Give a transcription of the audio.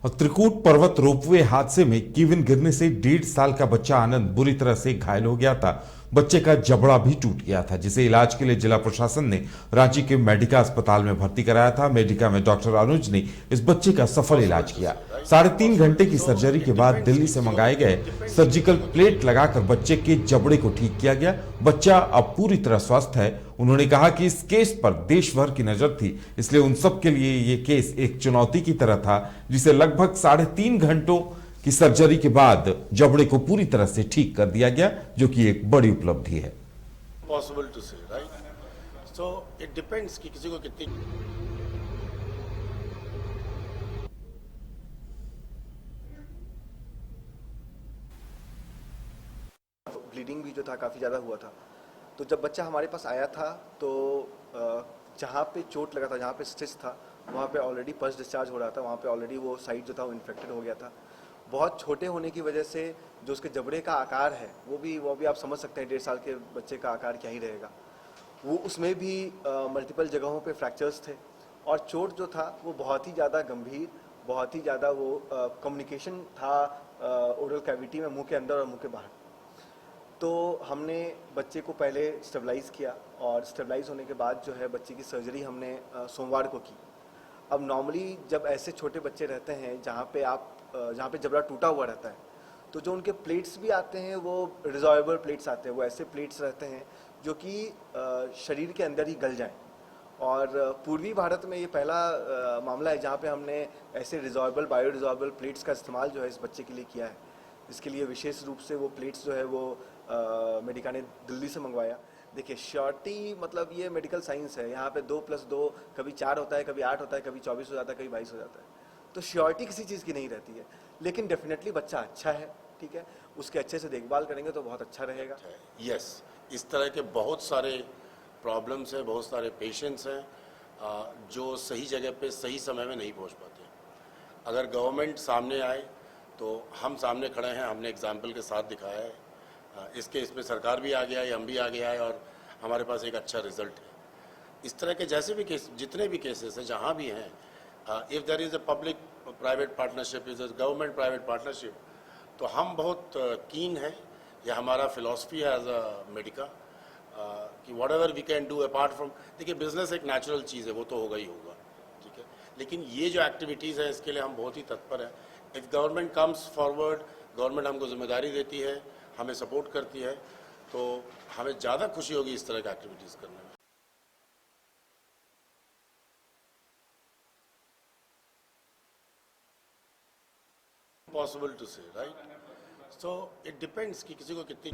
और त्रिकूट पर्वत रोपवे हादसे में केबिन गिरने से 1.5 साल का बच्चा आनंद बुरी तरह से घायल हो गया था। बच्चे का जबड़ा भी टूट गया था, जिसे इलाज के लिए जिला प्रशासन ने रांची के मेडिका अस्पताल में भर्ती कराया था। मेडिका में डॉक्टर अनुज ने इस बच्चे का सफल इलाज किया। 3.5 घंटे की सर्जरी के बाद दिल्ली से मंगाए गए सर्जिकल प्लेट लगाकर बच्चे के जबड़े को ठीक किया गया। बच्चा अब पूरी तरह स्वस्थ है। उन्होंने कहा कि इस केस पर देश भर की नजर थी, इसलिए उन सब के लिए ये केस एक चुनौती की तरह था, जिसे लगभग 3.5 घंटों की सर्जरी के बाद जबड़े को पूरी तरह से ठीक कर दिया गया, जो कि एक बड़ी उपलब्धि है। पॉसिबल टू से राइट, सो इट डिपेंड्स कि किसी को कितनी ब्लीडिंग भी जो था काफ़ी ज़्यादा हुआ था। तो जब बच्चा हमारे पास आया था तो जहाँ पे चोट लगा था, जहाँ पे स्टिच था, वहाँ पे ऑलरेडी पस डिस्चार्ज हो रहा था, वहाँ पे ऑलरेडी वो साइड जो था वो इन्फेक्टेड हो गया था। बहुत छोटे होने की वजह से जो उसके जबड़े का आकार है वो भी आप समझ सकते हैं 1.5 साल के बच्चे का आकार क्या ही रहेगा। वो उसमें भी मल्टीपल जगहों पे फ्रैक्चर्स थे और चोट जो था वो बहुत ही ज़्यादा गंभीर, बहुत ही ज़्यादा वो कम्युनिकेशन था ओरल कैविटी में, मुंह के अंदर और मुंह के बाहर। तो हमने बच्चे को पहले स्टेबलाइज़ किया और स्टेबलाइज होने के बाद जो है बच्चे की सर्जरी हमने सोमवार को की। अब नॉर्मली जब ऐसे छोटे बच्चे रहते हैं जहाँ पे जबड़ा टूटा हुआ रहता है, तो जो उनके प्लेट्स भी आते हैं वो रिजॉर्वेबल प्लेट्स आते हैं। वो ऐसे प्लेट्स रहते हैं जो कि शरीर के अंदर ही गल जाएं। और पूर्वी भारत में ये पहला मामला है जहाँ पे हमने ऐसे रिजॉर्वेबल बायो रिजॉर्वेबल प्लेट्स का इस्तेमाल जो है इस बच्चे के लिए किया है। इसके लिए विशेष रूप से वो प्लेट्स जो है वो मेडिका ने दिल्ली से मंगवाया। देखिए श्योरिटी मतलब ये मेडिकल साइंस है, यहाँ पे 2+2 कभी 4 होता है, कभी 8 होता है, कभी 24 हो जाता है, कभी 22 हो जाता है। तो श्योरिटी किसी चीज़ की नहीं रहती है, लेकिन डेफिनेटली बच्चा अच्छा है, ठीक है, उसके अच्छे से देखभाल करेंगे तो बहुत अच्छा रहेगा। यस, इस तरह के बहुत सारे प्रॉब्लम्स हैं, बहुत सारे पेशेंट्स हैं जो सही जगह पे सही समय में नहीं पहुंच पाते। अगर गवर्नमेंट सामने आए तो हम सामने खड़े हैं, हमने एग्जाम्पल के साथ दिखाया है। इस केस में सरकार भी आ गया है, हम भी आ गया है और हमारे पास एक अच्छा रिजल्ट है। इस तरह के जैसे भी केस, जितने भी केसेस हैं जहाँ भी हैं, if there is a public private partnership, is a government private partnership, तो हम बहुत कीन हैं। यह हमारा फिलॉसफी है एज अ मेडिका कि whatever we can do apart from, देखिए बिजनेस एक नेचुरल चीज़ है, वो तो होगा ही होगा, ठीक है, लेकिन ये जो एक्टिविटीज़ हैं इसके लिए हम बहुत ही तत्पर हैं। If government comes forward, government हमको जिम्मेदारी देती है, हमें सपोर्ट करती है, तो हमें ज़्यादा खुशी होगी इस तरह की एक्टिविटीज़ करने में। पॉसिबल टू से राइट, सो इट डिपेंड्स कि किसी को कितनी